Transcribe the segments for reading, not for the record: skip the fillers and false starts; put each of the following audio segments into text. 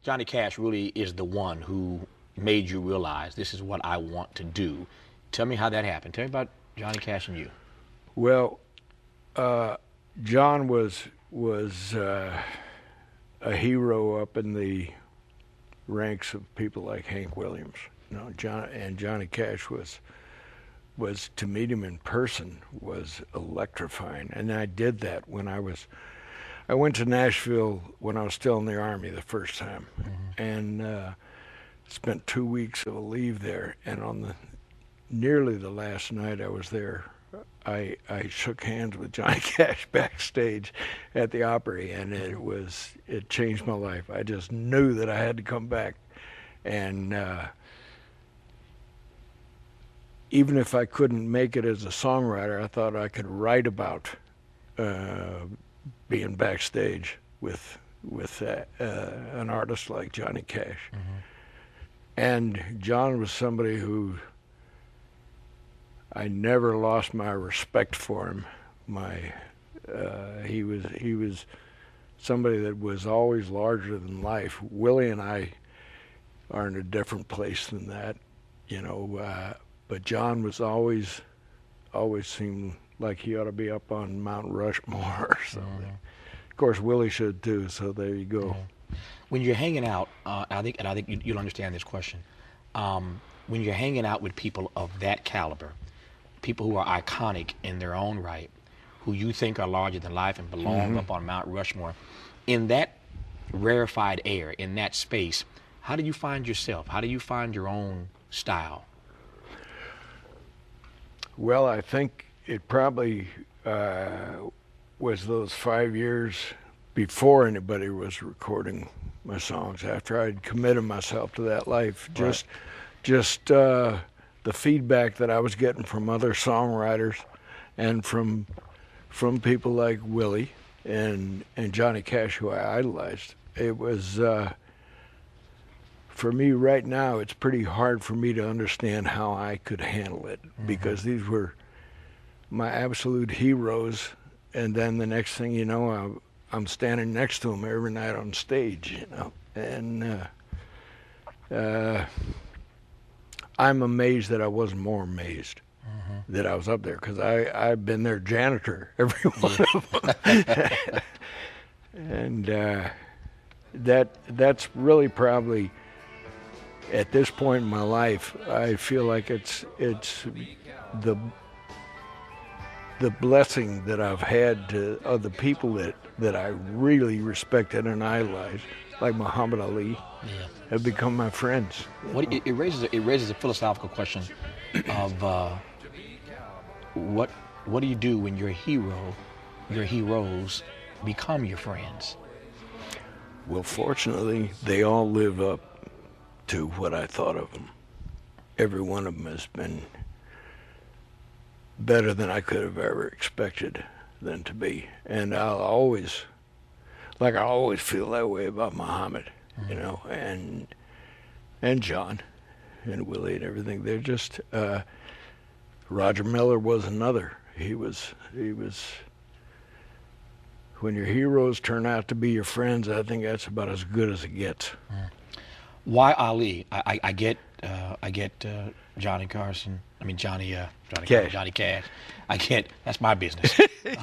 Johnny Cash really is the one who made you realize this is what I want to do. Tell me how that happened. Tell me about Johnny Cash and you. Well, uh, John was a hero up in the ranks of people like Hank Williams. Johnny Cash was to meet him in person was electrifying, and I did that when I went to Nashville when I was still in the Army the first time, Mm-hmm. and spent 2 weeks of a leave there. And on the nearly the last night I was there, I shook hands with Johnny Cash backstage at the Opry, and it changed my life. I just knew that I had to come back, and even if I couldn't make it as a songwriter, I thought I could write about uh, being backstage with an artist like Johnny Cash. Mm-hmm. And John was somebody who I never lost my respect for him. My he was somebody that was always larger than life. Willie and I are in a different place than that, you know. But John was always seemed like he ought to be up on Mount Rushmore or something. Mm-hmm. Of course, Willie should too. So there you go. Mm-hmm. When you're hanging out, I think you'll understand this question. When you're hanging out with people of that caliber, people who are iconic in their own right, who you think are larger than life and belong Hmm. up on Mount Rushmore, in that rarefied air, in that space, how do you find yourself? How do you find your own style? Well, I think it probably was those 5 years before anybody was recording my songs. After I'd committed myself to that life, Right. just the feedback that I was getting from other songwriters and from people like Willie and Johnny Cash, who I idolized. It was for me right now. It's pretty hard for me to understand how I could handle it Mm-hmm. because these were my absolute heroes, and then the next thing you know, I'm standing next to them every night on stage, you know, and uh, I'm amazed that I wasn't more amazed Mm-hmm. that I was up there because I've been their janitor, every one Yeah. of them, and that's really probably at this point in my life, I feel like it's the the blessing that I've had to other people that I really respected and idolized, like Muhammad Ali, Yeah. have become my friends. What it raises a philosophical question of what what do you do when your heroes become your friends? Well, fortunately, they all live up to what I thought of them. Every one of them has been better than I could have ever expected them to be, and I always feel that way about Muhammad, you Mm-hmm. know, and John and Willie and everything. They're just Roger Miller was another. He was when your heroes turn out to be your friends. I think that's about as good as it gets. Why Ali? I get Johnny Carson. I mean Johnny Carson, Cash. Johnny Cash. I get that's my business. At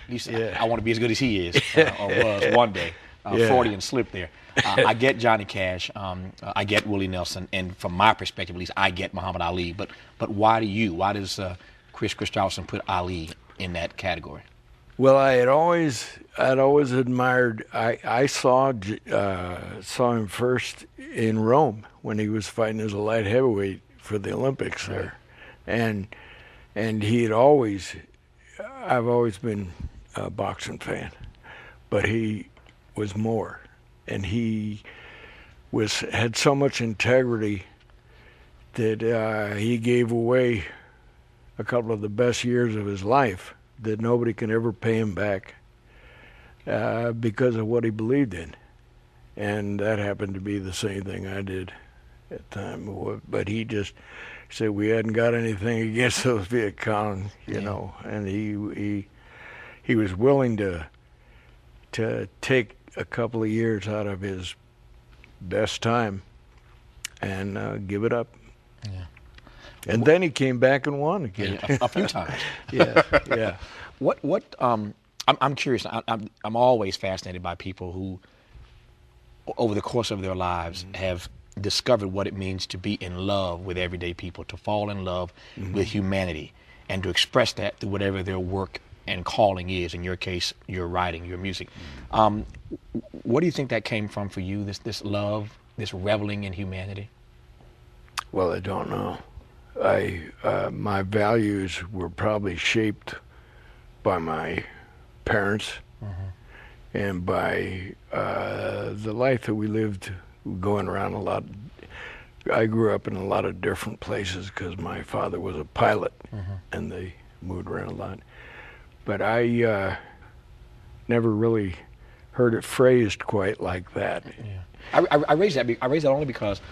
least Yeah. I want to be as good as he is or was one day. Yeah. 40 and slip there. I get Johnny Cash. I get Willie Nelson, and from my perspective, at least, I get Muhammad Ali. But why do you? Why does Kris Kristofferson put Ali in that category? Well, I'd always admired. I saw him first in Rome when he was fighting as a light heavyweight for the Olympics Right. there, and he had always. I've always been a boxing fan, but he was more, and he was had so much integrity that he gave away a couple of the best years of his life that nobody can ever pay him back because of what he believed in. And that happened to be the same thing I did at the time. But he just said we hadn't got anything against those Viet Cong, you Yeah. know, and he was willing to take a couple of years out of his best time and give it up. Yeah. And then he came back and won again. A few times. Yeah, yeah. I'm curious. I'm always fascinated by people who, over the course of their lives, have discovered what it means to be in love with everyday people, to fall in love with humanity, and to express that through whatever their work and calling is. In your case, your writing, your music. What do you think that came from for you? This love, this reveling in humanity. Well, I don't know. My values were probably shaped by my parents and by the life that we lived, going around a lot. I grew up in a lot of different places because my father was a pilot, and they moved around a lot. But I never really heard it phrased quite like that. Yeah. I raise that. I raise that only because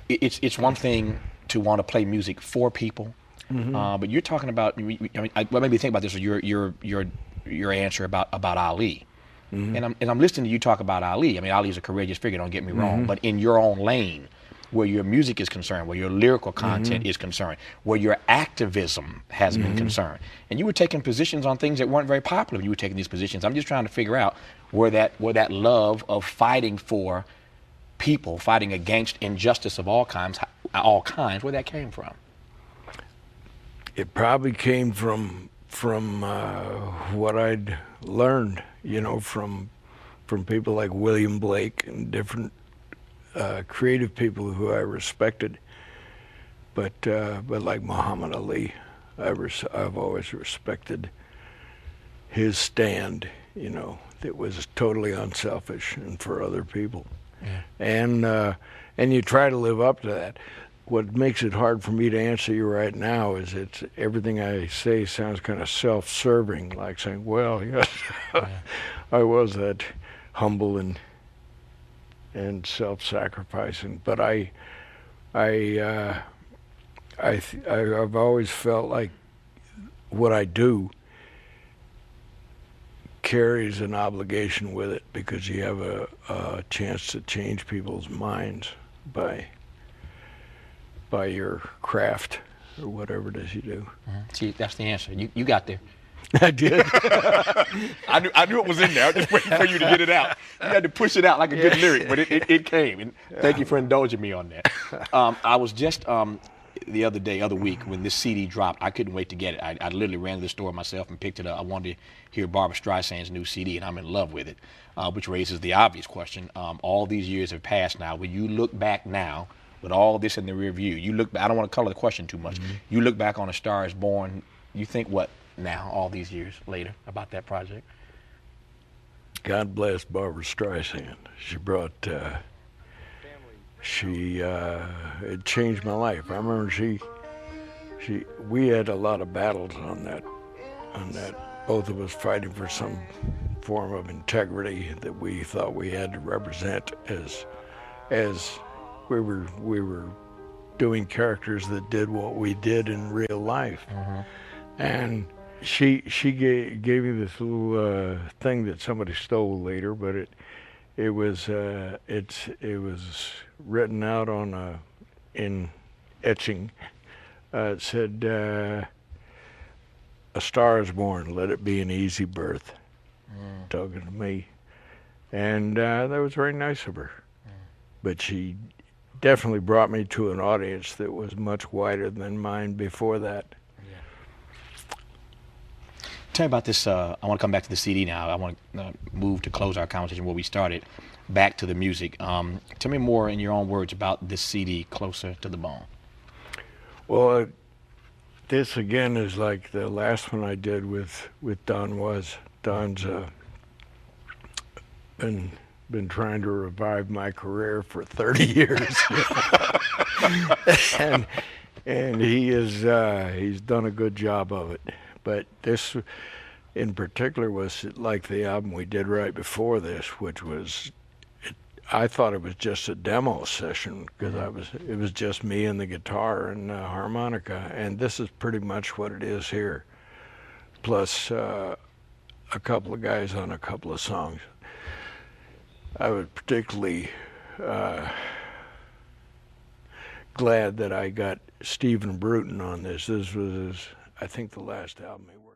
it's one thing to want to play music for people, but you're talking about. I mean, what made me think about this was your answer about Ali, and I'm listening to you talk about Ali. I mean, Ali's a courageous figure. Don't get me wrong, but in your own lane, where your music is concerned, where your lyrical content is concerned, where your activism has been concerned, and you were taking positions on things that weren't very popular. You were taking these positions. I'm just trying to figure out where that love of fighting for people, fighting against injustice of all kinds, where that came from. It probably came from what I'd learned, from people like William Blake and different creative people who I respected. But like Muhammad Ali, I've always respected his stand, that was totally unselfish and for other people. Yeah. And you try to live up to that. What makes it hard for me to answer you right now is everything I say sounds kind of self-serving, like saying, well, yes, I was that humble and self-sacrificing. But I've always felt like what I do carries an obligation with it, because you have a chance to change people's minds by your craft or whatever it is you do. See, that's the answer. You got there. I did. I knew it was in there. I was just waiting for you to get it out. You had to push it out like a good lyric, but it came. And thank you for indulging me on that. I was just the other week when this CD dropped. I couldn't wait to get it. I literally ran to the store myself and picked it up. I wanted to hear Barbra Streisand's new CD, and I'm in love with it, which raises the obvious question. All these years have passed now. When you look back now, with all this in the rear view, I don't want to color the question too much. You look back on A Star Is Born, you think what now, all these years later, about that project? God bless Barbra Streisand. She brought, it changed my life. I remember we had a lot of battles on that, both of us fighting for some form of integrity that we thought we had to represent as we were doing characters that did what we did in real life. And she gave me this little thing that somebody stole later, but it was written out on in etching. It said, "A star is born, let it be an easy birth." Talking to me, and that was very nice of her. But she definitely brought me to an audience that was much wider than mine before that. Tell me about this. I want to come back to the CD now. I want to move to close our conversation where we started, back to the music. Tell me more in your own words about this CD, Closer to the Bone. Well, this again is like the last one I did with Don Was. Don's been trying to revive my career for 30 years. and he's done a good job of it. But this in particular was like the album we did right before this, which was, I thought it was just a demo session, because it was just me and the guitar and harmonica, and this is pretty much what it is here, plus a couple of guys on a couple of songs. I was particularly glad that I got Stephen Bruton on this. This was, I think, the last album he worked.